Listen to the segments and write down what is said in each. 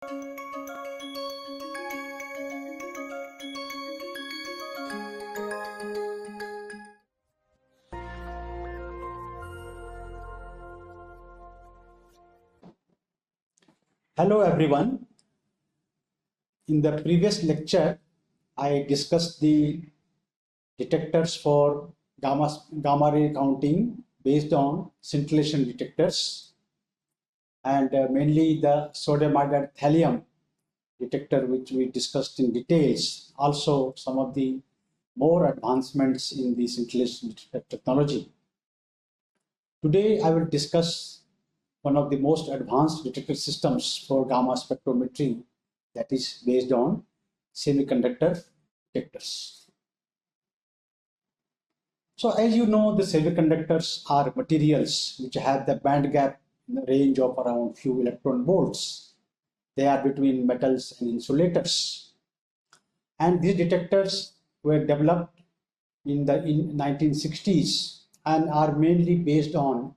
Hello everyone. In the previous lecture, I discussed the detectors for gamma ray counting based on scintillation detectors, and mainly the sodium iodide thallium detector, which we discussed in details. Also, some of the more advancements in the scintillation detector technology. Today, I will discuss one of the most advanced detector systems for gamma spectrometry, that is based on semiconductor detectors. So as you know, the semiconductors are materials which have the band gap in the range of around few electron volts. They are between metals and insulators. And these detectors were developed in the 1960s and are mainly based on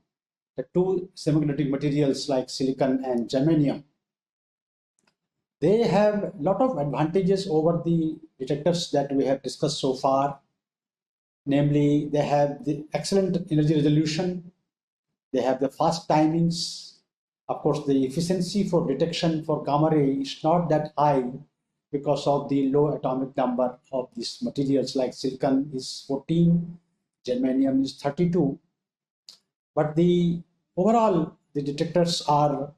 the two semiconductor materials like silicon and germanium. They have a lot of advantages over the detectors that we have discussed so far. Namely, they have the excellent energy resolution, they have the fast timings. Of course, the efficiency for detection for gamma ray is not that high because of the low atomic number of these materials, like silicon is 14, germanium is 32. But overall, the detectors are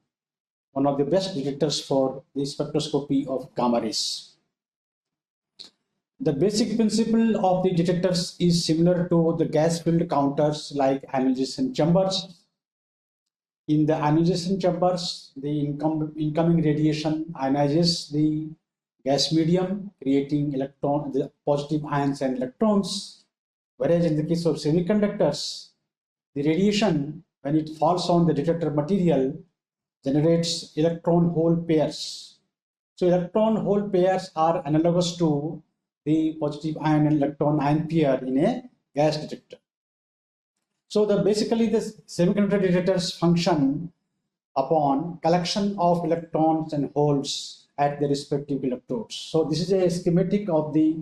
one of the best detectors for the spectroscopy of gamma rays. The basic principle of the detectors is similar to the gas field counters like ionization chambers. In the ionization chambers, the incoming radiation ionizes the gas medium, creating the positive ions and electrons. Whereas in the case of semiconductors, the radiation, when it falls on the detector material, generates electron hole pairs. So electron hole pairs are analogous to the positive ion and electron ion pair in a gas detector. So basically the semiconductor detectors function upon collection of electrons and holes at the respective electrodes. So this is a schematic of the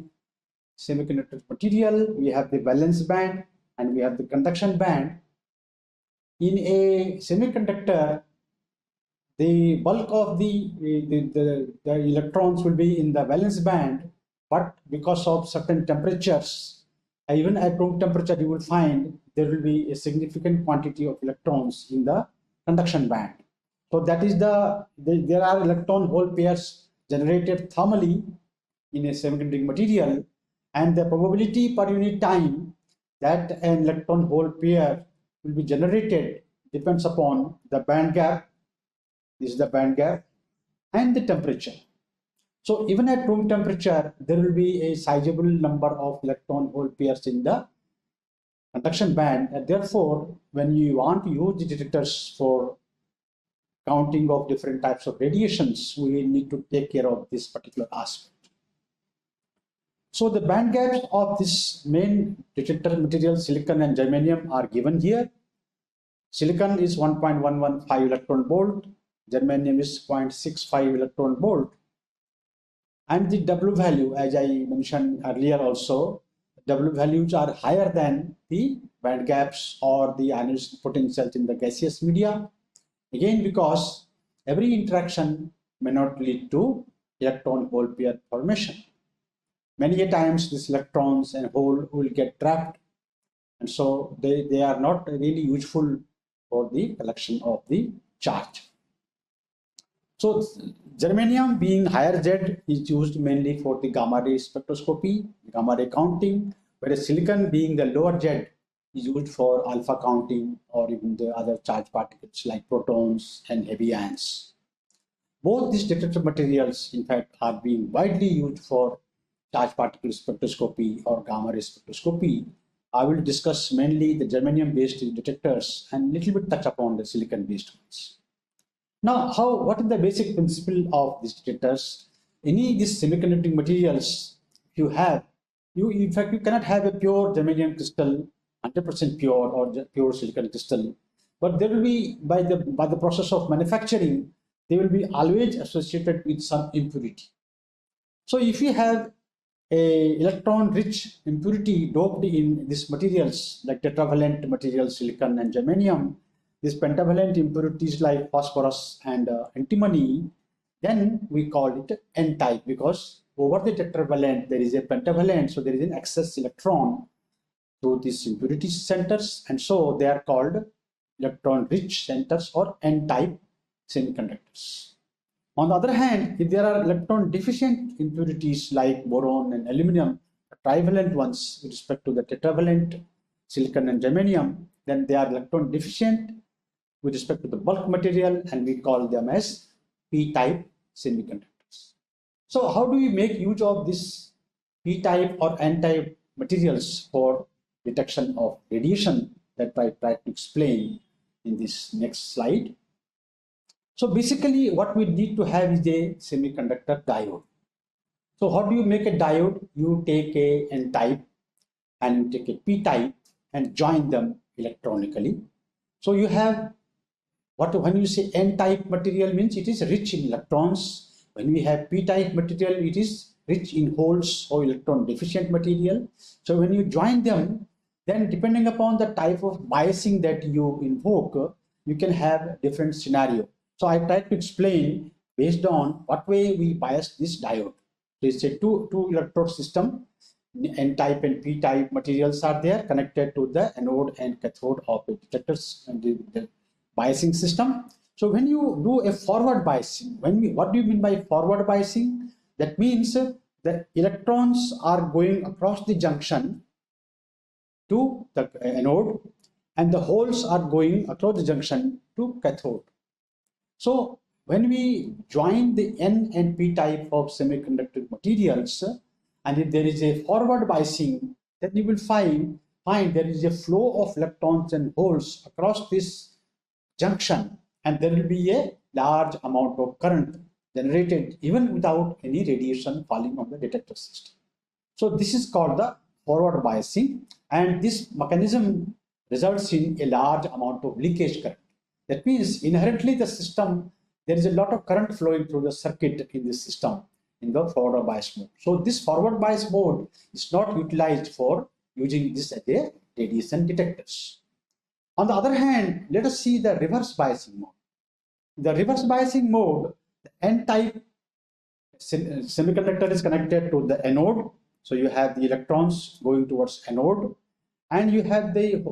semiconductor material. We have the valence band and we have the conduction band. In a semiconductor, the bulk of the electrons will be in the valence band, but because of certain temperatures, even at room temperature, you will find there will be a significant quantity of electrons in the conduction band. So that is there are electron hole pairs generated thermally in a semiconducting material, and the probability per unit time that an electron hole pair will be generated depends upon the band gap. This is the band gap and the temperature. So even at room temperature, there will be a sizable number of electron hole pairs in the conduction band, and therefore when you want to use the detectors for counting of different types of radiations, we need to take care of this particular aspect. So the band gaps of this main detector material, silicon and germanium, are given here. Silicon is 1.115 electron volt, germanium is 0.65 electron volt, and the W value, as I mentioned earlier also, W values are higher than the band gaps or the ionization potentials in the gaseous media. Again, because every interaction may not lead to electron hole pair formation. Many a times these electrons and hole will get trapped, and so they are not really useful for the collection of the charge. So germanium, being higher Z, is used mainly for the gamma ray spectroscopy, gamma ray counting, whereas silicon, being the lower Z, is used for alpha counting or even the other charged particles like protons and heavy ions. Both these detector materials, in fact, are being widely used for charged particle spectroscopy or gamma ray spectroscopy. I will discuss mainly the germanium-based detectors and little bit touch upon the silicon-based ones. Now, what is the basic principle of these detectors? Any of these semiconducting materials you have, in fact, you cannot have a pure germanium crystal, 100% pure, or pure silicon crystal, but there will be, by the process of manufacturing, they will be always associated with some impurity. So if you have a electron-rich impurity doped in these materials like tetravalent materials, silicon and germanium, these pentavalent impurities like phosphorus and antimony, then we call it N-type, because over the tetravalent there is a pentavalent, so there is an excess electron to these impurity centers, and so they are called electron-rich centers or N-type semiconductors. On the other hand, if there are electron deficient impurities like boron and aluminum, trivalent ones with respect to the tetravalent silicon and germanium, then they are electron deficient with respect to the bulk material, and we call them as p-type semiconductors. So how do we make use of this p-type or n-type materials for detection of radiation? That I try to explain in this next slide. So basically what we need to have is a semiconductor diode. So how do you make a diode? You take a N-type and you take a P-type and join them electronically. So you have when you say N-type material means it is rich in electrons. When we have P-type material, it is rich in holes or electron deficient material. So when you join them, then depending upon the type of biasing that you invoke, you can have different scenario. So I tried to explain based on what way we bias this diode. So it's a two electrode system. N-type and P-type materials are there connected to the anode and cathode of the detectors and the biasing system. So when you do a forward biasing, what do you mean by forward biasing? That means the electrons are going across the junction to the anode and the holes are going across the junction to cathode. So when we join the N and P type of semiconductor materials, and if there is a forward biasing, then you will find there is a flow of electrons and holes across this junction, and there will be a large amount of current generated even without any radiation falling on the detector system. So this is called the forward biasing, and this mechanism results in a large amount of leakage current. That means inherently the system, there is a lot of current flowing through the circuit in this system in the forward bias mode. So this forward bias mode is not utilized for using this as a radiation detectors. On the other hand, let us see the reverse biasing mode. The reverse biasing mode, the N-type semiconductor is connected to the anode. So you have the electrons going towards anode, and you have the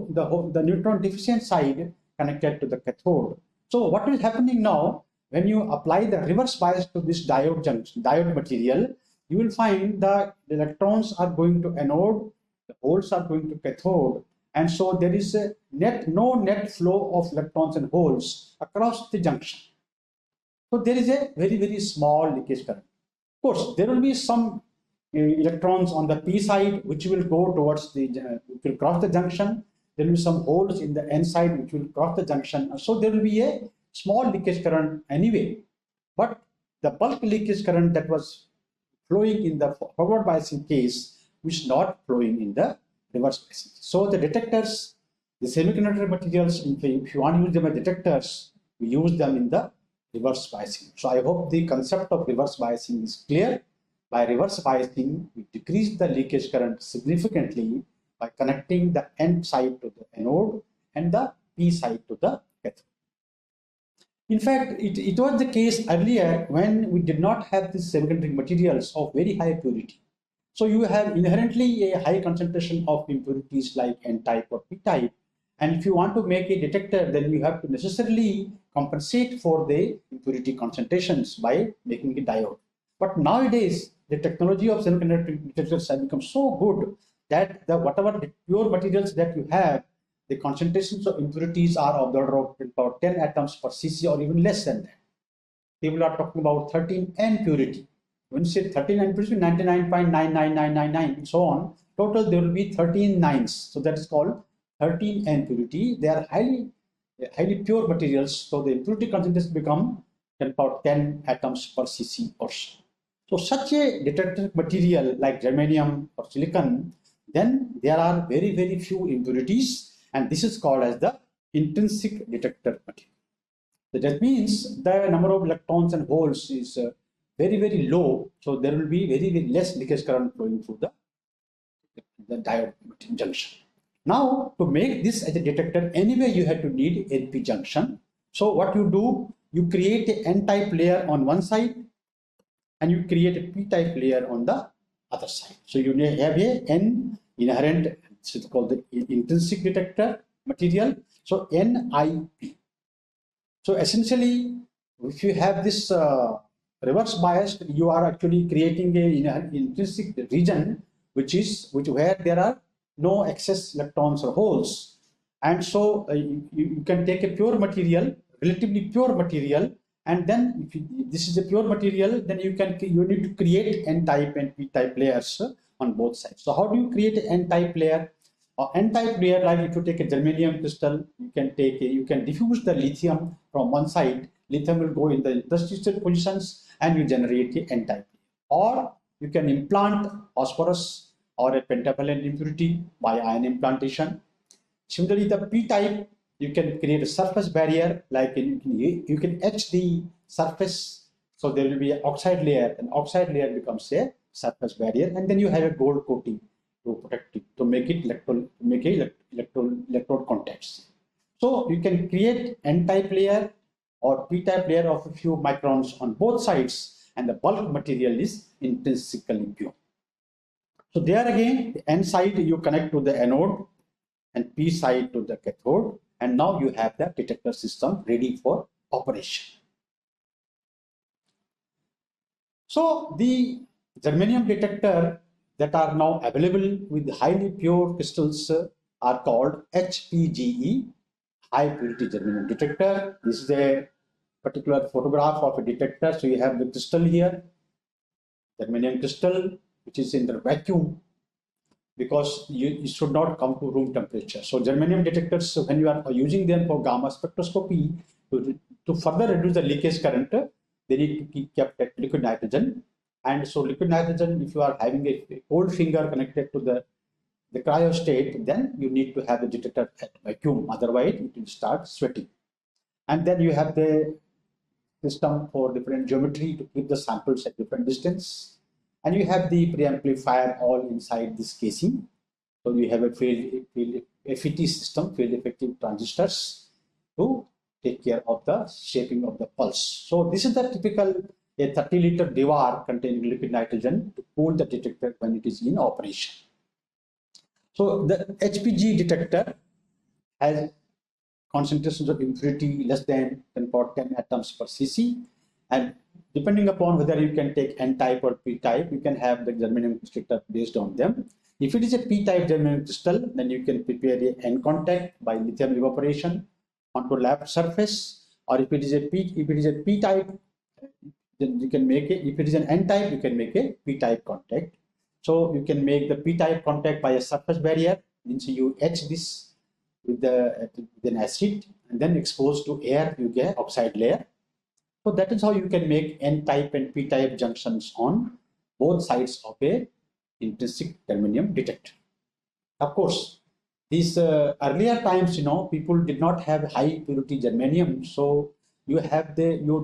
neutron deficient side connected to the cathode. So what is happening now, when you apply the reverse bias to this diode material, you will find the electrons are going to anode, the holes are going to cathode, and so there is no net flow of electrons and holes across the junction. So there is a very, very small leakage current. Of course, there will be some electrons on the P side which will go towards which will cross the junction. There will be some holes in the N side which will cross the junction. So there will be a small leakage current anyway. But the bulk leakage current that was flowing in the forward biasing case is not flowing in the reverse biasing. So the detectors, the semiconductor materials, if you want to use them as detectors, we use them in the reverse biasing. So I hope the concept of reverse biasing is clear. By reverse biasing, we decrease the leakage current significantly by connecting the N side to the anode and the P side to the cathode. In fact, it was the case earlier when we did not have these semiconductor materials of very high purity. So you have inherently a high concentration of impurities like N-type or P-type. And if you want to make a detector, then you have to necessarily compensate for the impurity concentrations by making a diode. But nowadays, the technology of semiconductor detectors has become so good that whatever the pure materials that you have, the concentrations of impurities are of the order of about 10 atoms per cc or even less than that. People are talking about 13N purity. When you say 13N purity, 99.99999 and so on, total there will be 13 nines. So that is called 13N purity. They are highly pure materials. So the impurity concentration become about 10 atoms per cc or so. So such a detector material like germanium or silicon, then there are very, very few impurities, and this is called as the intrinsic detector material. That means the number of electrons and holes is very, very low. So there will be very, very less leakage current flowing through the diode junction. Now, to make this as a detector, anyway, you have to need NP junction. So what you do, you create a N-type layer on one side and you create a P-type layer on the other side. So you have a N inherent, it's called the intrinsic detector material. So NIP. So essentially, if you have this reverse biased, you are actually creating an intrinsic region, which where there are no excess electrons or holes. And so you can take a pure material, relatively pure material, and then if this is a pure material, then you need to create N-type and P-type layers on both sides. So how do you create an N-type layer? N-type layer, like if you take a germanium crystal, you can diffuse the lithium from one side. Lithium will go in the interstitial positions, and you generate a N-type. Or you can implant phosphorus or a pentavalent impurity by ion implantation. Similarly, the P-type, you can create a surface barrier, like you can etch the surface, so there will be an oxide layer, and oxide layer becomes a surface barrier, and then you have a gold coating to protect it, to make it electrode contacts. So you can create N-type layer or P-type layer of a few microns on both sides, and the bulk material is intrinsically pure. So there again, the N side you connect to the anode and P side to the cathode, and now you have the detector system ready for operation. So the germanium detector that are now available with highly pure crystals are called HPGE, high purity germanium detector. This is a particular photograph of a detector. So you have the crystal here, germanium crystal, which is in the vacuum, because you should not come to room temperature. So germanium detectors, when you are using them for gamma spectroscopy, to further reduce the leakage current, they need to keep kept at liquid nitrogen. And so liquid nitrogen, if you are having a cold finger connected to the cryo state, then you need to have the detector at vacuum, otherwise it will start sweating. And then you have the system for different geometry to keep the samples at different distance. And you have the preamplifier all inside this casing. So you have a field FET system, field effective transistors, to take care of the shaping of the pulse. So this is the typical a 30-liter devar containing liquid nitrogen to cool the detector when it is in operation. So the HPG detector has concentrations of impurity less than 10 atoms per cc, and depending upon whether you can take N-type or P-type, you can have the germanium detector based on them. If it is a P-type germanium crystal, then you can prepare a N contact by lithium evaporation onto lab surface, or if it is a P-type, then you can make it. If it is an N-type, you can make a P-type contact. So you can make the P-type contact by a surface barrier, means you etch this with an acid and then expose to air, you get oxide layer. So that is how you can make N-type and P-type junctions on both sides of a intrinsic germanium detector. Of course, these earlier times, people did not have high purity germanium, so you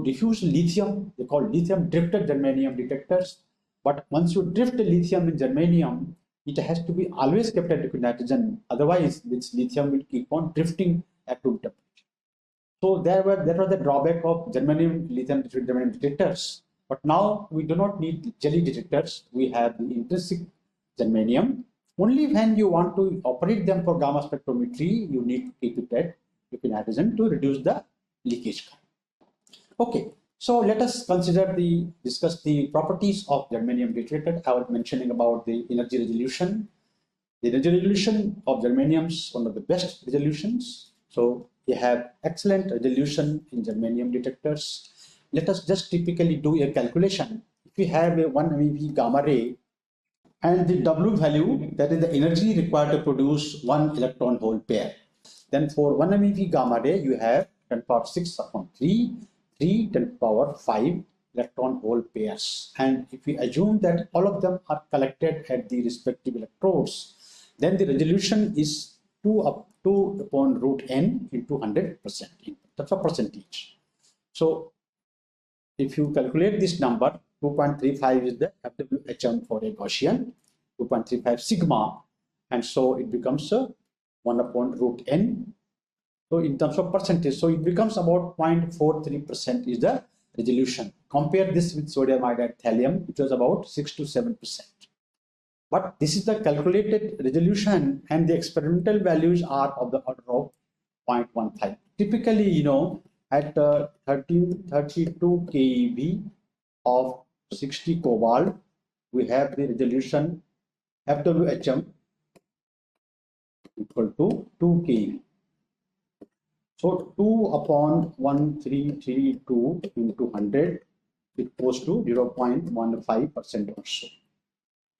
diffuse lithium. They call lithium drifted germanium detectors. But once you drift the lithium in germanium, it has to be always kept at liquid nitrogen. Otherwise, this lithium will keep on drifting at room temperature. So that was the drawback of germanium lithium germanium detectors. But now we do not need jelly detectors. We have the intrinsic germanium. Only when you want to operate them for gamma spectrometry, you need to keep it at liquid nitrogen to reduce the leakage current. Okay, so let us discuss the properties of germanium detector. I was mentioning about the energy resolution. The energy resolution of germanium is one of the best resolutions. So we have excellent resolution in germanium detectors. Let us just typically do a calculation. If we have a 1 MeV gamma ray and the W value, that is the energy required to produce one electron hole pair, then for 1 MeV gamma ray, you have 10 power 6 upon 3, 10 power 5 electron hole pairs. And if we assume that all of them are collected at the respective electrodes, then the resolution is 2 upon root n into 100%. That's a percentage. So if you calculate this number, 2.35 is the FWHM for a Gaussian, 2.35 sigma, and so it becomes 1 upon root n. So in terms of percentage, so it becomes about 0.43% is the resolution. Compare this with sodium iodide thallium, which was about 6 to 7%. But this is the calculated resolution, and the experimental values are of the order of 0.15. Typically, you know, at 1332 keV of 60 cobalt, we have the resolution FWHM equal to 2 keV. So 2 upon 1332 into 100, it goes to 0.15% or so.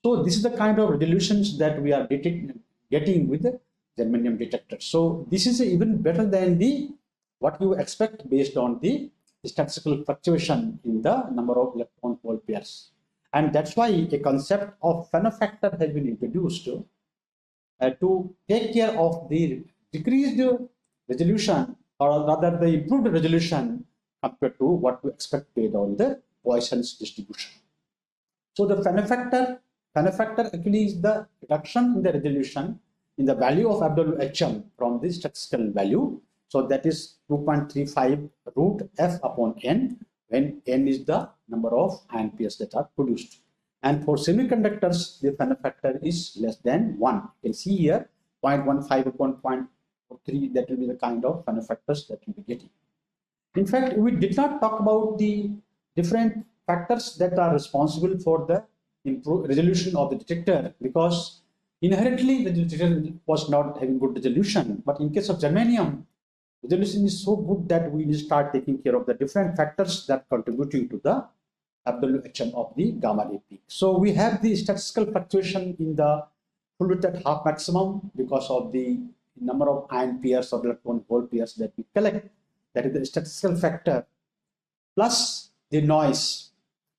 So this is the kind of resolutions that we are getting with the germanium detector. So this is even better than the what you expect based on the statistical fluctuation in the number of electron hole pairs. And that's why a concept of factor has been introduced to take care of the decreased resolution, or rather the improved resolution compared to what we expect based on the Poisson's distribution. So the factor actually is the reduction in the resolution in the value of FWHM from the statistical value. So that is 2.35 root F upon N, when N is the number of ion pairs that are produced. And for semiconductors, the factor is less than 1. You can see here 0.15 upon 0.43, that will be the kind of factors that you will be getting. In fact, we did not talk about the different factors that are responsible for the improved resolution of the detector, because inherently the detector was not having good resolution. But in case of germanium, resolution is so good that we will start taking care of the different factors that contribute to the FWHM of the gamma ray peak. So we have the statistical fluctuation in the full width at half maximum because of the number of ion pairs or electron hole pairs that we collect. That is the statistical factor, plus the noise.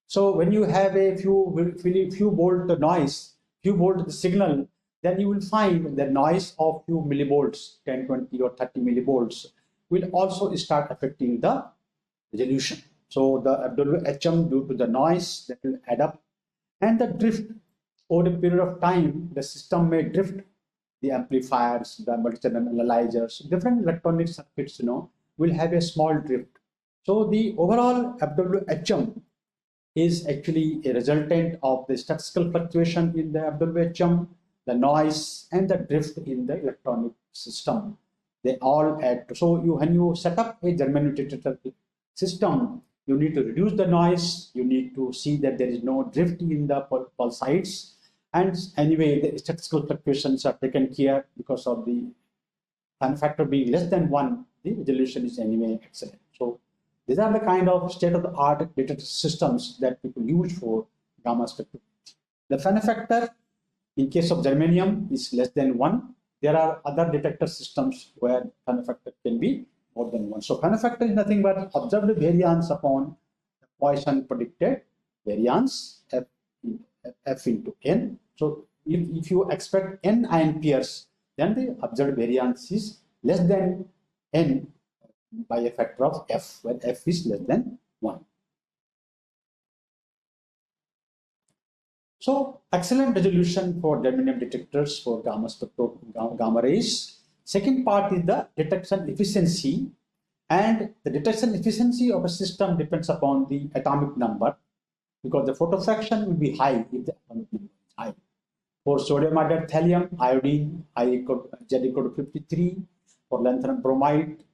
So when you have a few volt noise, few volt signal, then you will find the noise of few millivolts, 10, 20 or 30 millivolts will also start affecting the resolution. So the FWHM due to the noise that will add up, and the drift over a period of time, the system may drift. The amplifiers, the multi-channel analyzers, different electronic circuits, will have a small drift. So the overall FWHM is actually a resultant of the statistical fluctuation in the FWHM, the noise, and the drift in the electronic system. They all add. So when you set up a germanium detector system, you need to reduce the noise. You need to see that there is no drift in the pulsides. And anyway, the statistical fluctuations are taken care because of the factor being less than 1. The resolution is anyway excellent. So these are the kind of state-of-the-art detector systems that people use for gamma spectroscopy. The factor in case of germanium is less than 1. There are other detector systems where factor can be more than 1. So factor is nothing but observed variance upon the Poisson predicted variance F into N. So if you expect N ion pairs, then the observed variance is less than N by a factor of F, where F is less than 1. So excellent resolution for germanium detectors for gamma rays. Second part is the detection efficiency, and the detection efficiency of a system depends upon the atomic number, because the photo fraction will be high if the atomic number is high. For sodium iodide thallium, iodine, Z equal to 53. For lanthanum bromide,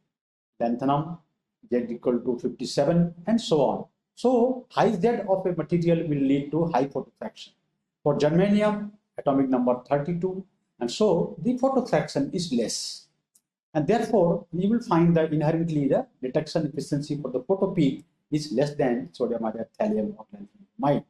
lanthanum, Z equal to 57, and so on. So high Z of a material will lead to high photo fraction. For germanium, atomic number 32, and so the photo fraction is less. And therefore, we will find that inherently the detection efficiency for the photo peak is less than sodium iodide thallium or lanthanum bromide.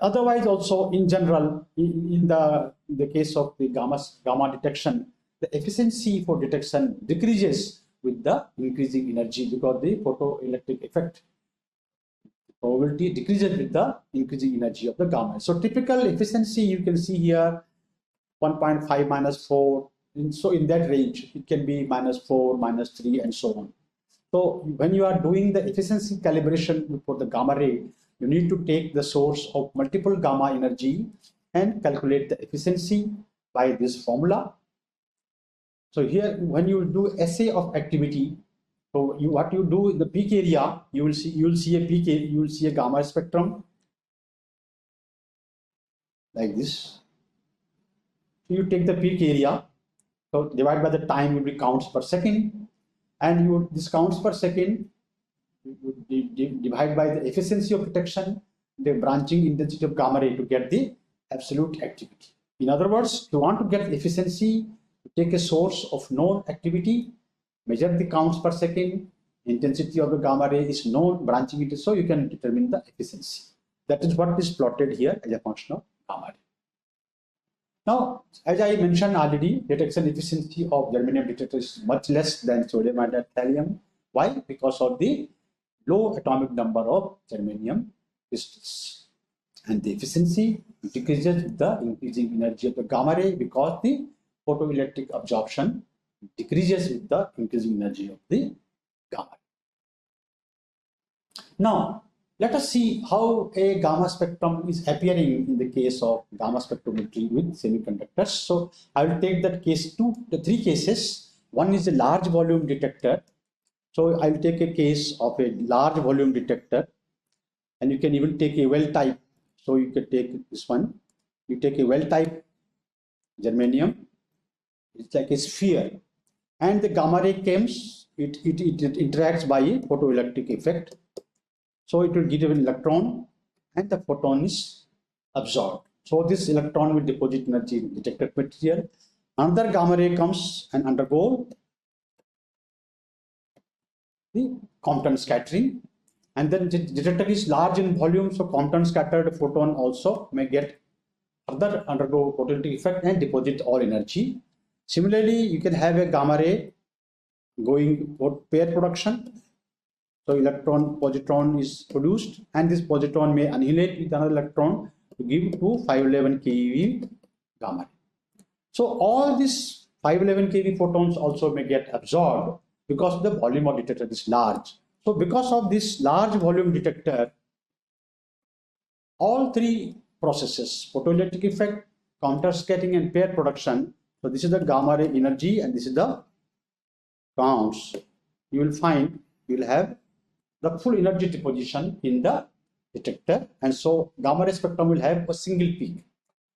Otherwise, also in general, in the case of the gamma detection, the efficiency for detection decreases with the increasing energy, because the photoelectric effect probability decreases with the increasing energy of the gamma. So typical efficiency you can see here 1.5 minus 4. So in that range, it can be -4, -3, and so on. So when you are doing the efficiency calibration for the gamma ray, you need to take the source of multiple gamma energy and calculate the efficiency by this formula. So here, when you do assay of activity, so what you do in the peak area, you will see a peak, you will see a gamma spectrum like this. So you take the peak area, so divide by the time will be counts per second, and you this counts per second you divide by the efficiency of detection, the branching intensity of gamma ray to get the absolute activity. In other words, if you want to get efficiency, take a source of known activity, measure the counts per second, intensity of the gamma ray is known, branching it is so you can determine the efficiency. That is what is plotted here as a function of gamma ray. Now, as I mentioned already, detection efficiency of germanium detector is much less than sodium and thallium. Why? Because of the low atomic number of germanium crystals. And the efficiency decreases with the increasing energy of the gamma ray because the photoelectric absorption decreases with the increasing energy of the gamma ray. Now, let us see how a gamma spectrum is appearing in the case of gamma spectrometry with semiconductors. So I will take that case the three cases. One is a large volume detector. So I will take a case of a large volume detector, and you can even take a well type. So you can take this one. You take a well type germanium. It's like a sphere, and the gamma ray comes. It interacts by a photoelectric effect. So it will give an electron, and the photon is absorbed. So this electron will deposit energy in detector material. Another gamma ray comes and undergo the Compton scattering, and then the detector is large in volume, so Compton scattered photon also may get further undergo photoelectric effect and deposit all energy. Similarly, you can have a gamma ray going for pair production. So electron positron is produced, and this positron may annihilate with another electron to give to 511 keV gamma ray. So all these 511 keV photons also may get absorbed because the volume of detector is large. So because of this large volume detector, all three processes, photoelectric effect, counter scattering, and pair production. So this is the gamma ray energy, and this is the counts. You will find you will have the full energy deposition in the detector, and so gamma ray spectrum will have a single peak.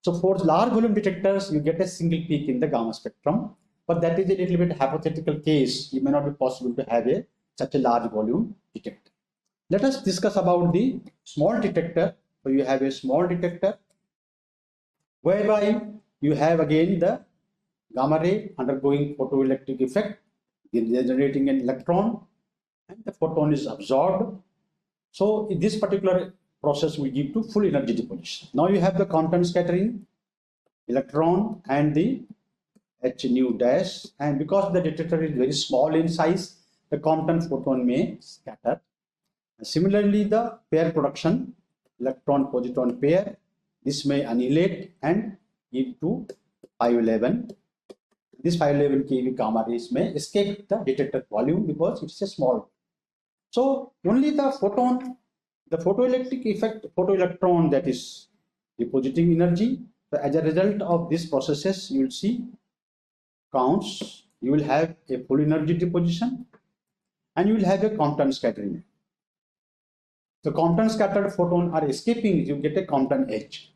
So for large volume detectors, you get a single peak in the gamma spectrum, but that is a little bit hypothetical case. It may not be possible to have such a large volume detector. Let us discuss about the small detector. So you have a small detector whereby you have again the gamma ray undergoing photoelectric effect, generating an electron, and the photon is absorbed. So in this particular process will give to full energy deposition. Now you have the Compton scattering, electron and the H nu dash, and because the detector is very small in size, the Compton photon may scatter. Similarly, the pair production, electron positron pair, this may annihilate and give to 511. This 511 keV gamma rays may escape the detector volume because it's a small. So only the photon, the photoelectric effect, photoelectron that is depositing energy. So as a result of these processes, you will see counts. You will have a full energy deposition, and you will have a Compton scattering. The Compton scattered photon are escaping, you get a Compton edge.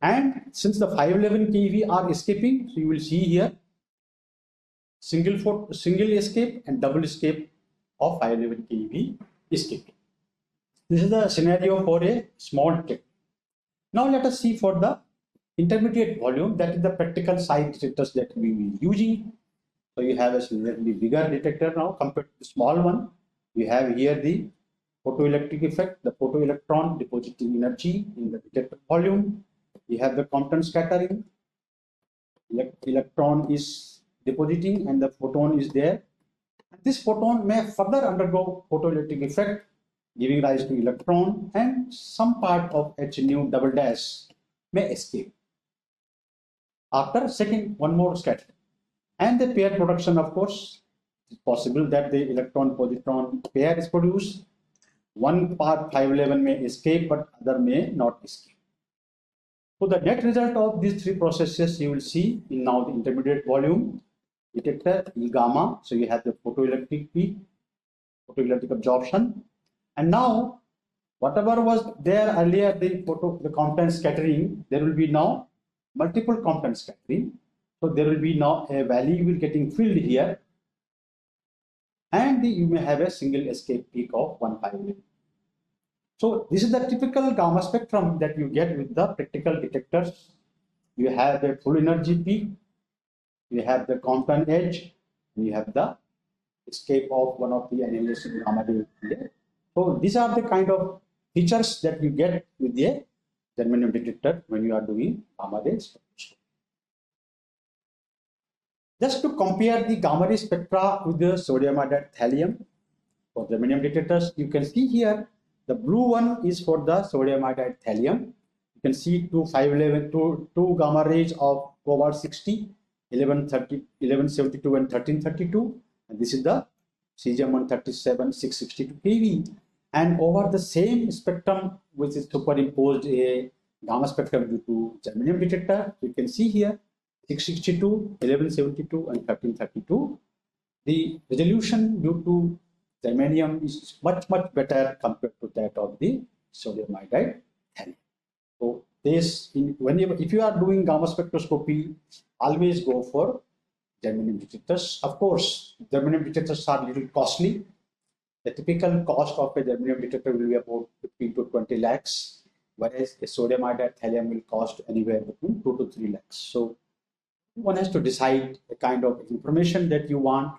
And since the 511 keV are escaping, so you will see here single escape and double escape of 511 keV escape. This is the scenario for a small detector. Now let us see for the intermediate volume, that is the practical size detectors that we will be using. So you have a slightly bigger detector now compared to the small one. You have here the photoelectric effect, the photoelectron depositing energy in the detector volume. You have the Compton scattering, electron is depositing and the photon is there. This photon may further undergo photoelectric effect, giving rise to electron, and some part of H nu double dash may escape. After second, one more scatter. And the pair production, of course, It's possible that the electron-positron pair is produced. One part 511 may escape, but other may not escape. So the net result of these three processes you will see in now the intermediate volume detector E gamma. So you have the photoelectric peak, photoelectric absorption, and now whatever was there earlier the component scattering, there will be now multiple component scattering. So there will be now a value will getting filled here, and you may have a single escape peak of 158. So this is the typical gamma spectrum that you get with the practical detectors. You have a full energy peak, you have the compound edge, and you have the escape of one of the annihilation gamma ray. So these are the kind of features that you get with a germanium detector when you are doing gamma ray spectroscopy. Just to compare the gamma ray spectra with the sodium iodide thallium for germanium detectors, you can see here the blue one is for the sodium iodide thallium. You can see two gamma rays of cobalt 60, 1172 and 1332, and this is the cesium 137 662 keV. And over the same spectrum, which is superimposed a gamma spectrum due to germanium detector, you can see here 662, 1172 and 1332. The resolution due to germanium is much better compared to that of the sodium iodide thallium. So this, if you are doing gamma spectroscopy, always go for germanium detectors. Of course, germanium detectors are little costly. The typical cost of a germanium detector will be about 15 to 20 lakhs, whereas a sodium iodide thallium will cost anywhere between 2 to 3 lakhs. So one has to decide the kind of information that you want.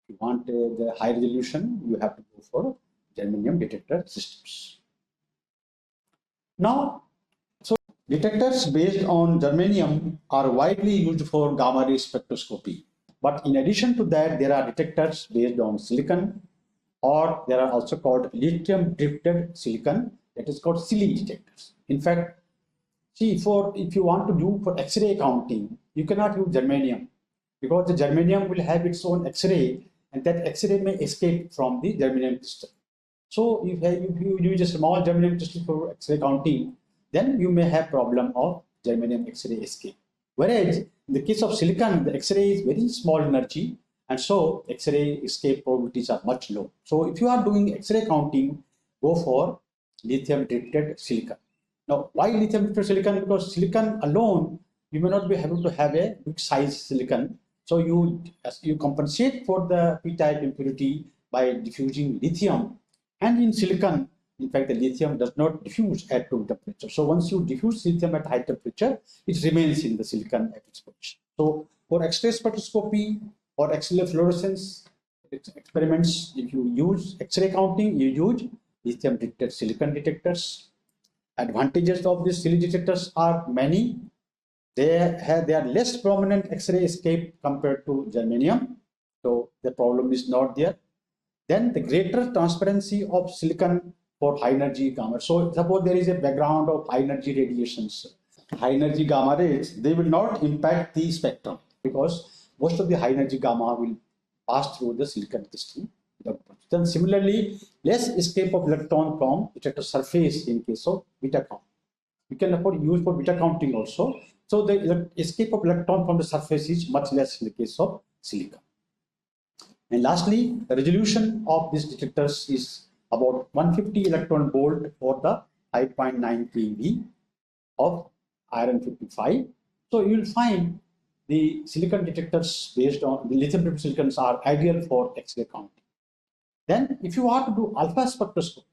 If you want the high resolution, you have to go for germanium detector systems. Now, so detectors based on germanium are widely used for gamma ray spectroscopy. But in addition to that, there are detectors based on silicon, or there are also called lithium drifted silicon, that is called SILI detectors. In fact, see, if you want to do for X-ray counting, you cannot use germanium, because the germanium will have its own X-ray, and that X-ray may escape from the germanium crystal. So if you use a small germanium crystal for X-ray counting, then you may have problem of germanium X-ray escape. Whereas in the case of silicon, the X-ray is very small energy, and so X-ray escape probabilities are much low. So if you are doing X-ray counting, go for lithium drifted silicon. Now, why lithium drifted silicon? Because silicon alone, you may not be able to have a big size silicon. So you compensate for the p-type impurity by diffusing lithium. And in silicon, in fact, the lithium does not diffuse at room temperature. So once you diffuse lithium at high temperature, it remains in the silicon at its position. So for X-ray spectroscopy or X-ray fluorescence experiments, if you use X-ray counting, you use lithium drifted silicon detectors. Advantages of these SILI detectors are many. They are less prominent X-ray escape compared to germanium, so the problem is not there. Then the greater transparency of silicon for high energy gamma. So suppose there is a background of high energy radiations, high energy gamma rays, they will not impact the spectrum, because most of the high energy gamma will pass through the silicon crystal. Then similarly, less escape of electron from detector surface in case of beta count. We can use for beta counting also. So the escape of electron from the surface is much less in the case of silicon. And lastly, the resolution of these detectors is about 150 electron volt for the 5.9 keV of iron 55. So you will find the silicon detectors based on the lithium drifted silicons are ideal for X-ray counting. Then if you want to do alpha spectroscopy,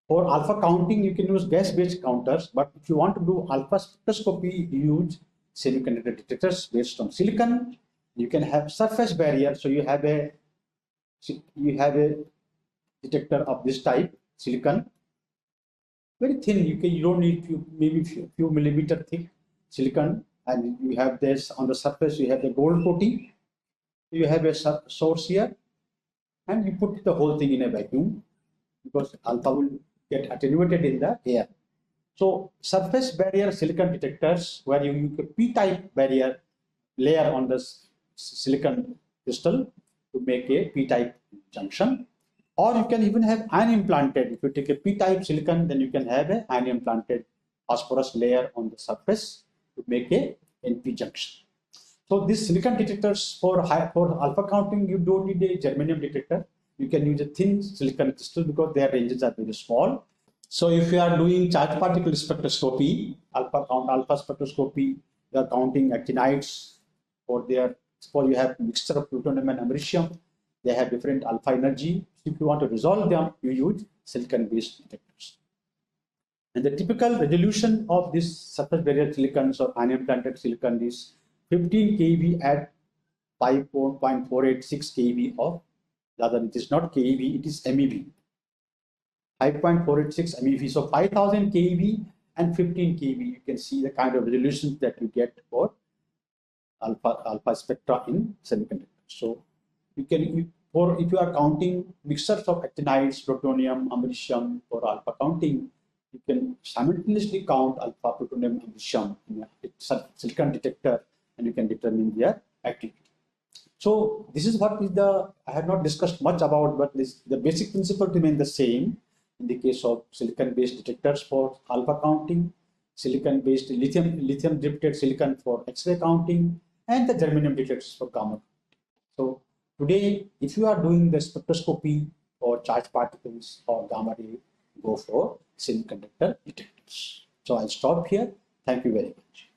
for alpha counting, you can use gas-based counters, but if you want to do alpha spectroscopy, you use semiconductor detectors based on silicon. You can have surface barrier, so you have a detector of this type, silicon, very thin. You don't need maybe few millimeter thick silicon, and you have this on the surface. You have the gold coating. You have a source here, and you put the whole thing in a vacuum, because alpha will get attenuated in the air. So surface barrier silicon detectors, where you use a p-type barrier layer on the silicon crystal, to make a p-type junction, or you can even have ion implanted. If you take a p-type silicon, then you can have a ion implanted phosphorus layer on the surface to make a NP junction. So these silicon detectors for alpha counting, you don't need a germanium detector. You can use a thin silicon crystal because their ranges are very small. So if you are doing charged particle spectroscopy, alpha spectroscopy, you are counting actinides for their, suppose you have mixture of plutonium and americium, they have different alpha energy. If you want to resolve them, you use silicon-based detectors. And the typical resolution of this surface barrier silicons or ion implanted silicon is 15 keV at 5.486 keV of, rather it is not keV, it is MeV. 5.486 MeV, so 5000 keV and 15 keV. You can see the kind of resolution that you get for alpha spectra in semiconductors. So you can, if you are counting mixtures of actinides, plutonium, americium for alpha counting, you can simultaneously count alpha, plutonium, americium in a silicon detector, and you can determine their activity. So this is what is I have not discussed much about, but the basic principle remain the same in the case of silicon-based detectors for alpha counting, silicon-based lithium drifted silicon for X-ray counting, and the germanium detectors for gamma. So today, if you are doing the spectroscopy for charged particles or gamma ray, go for semiconductor detectors. So I'll stop here. Thank you very much.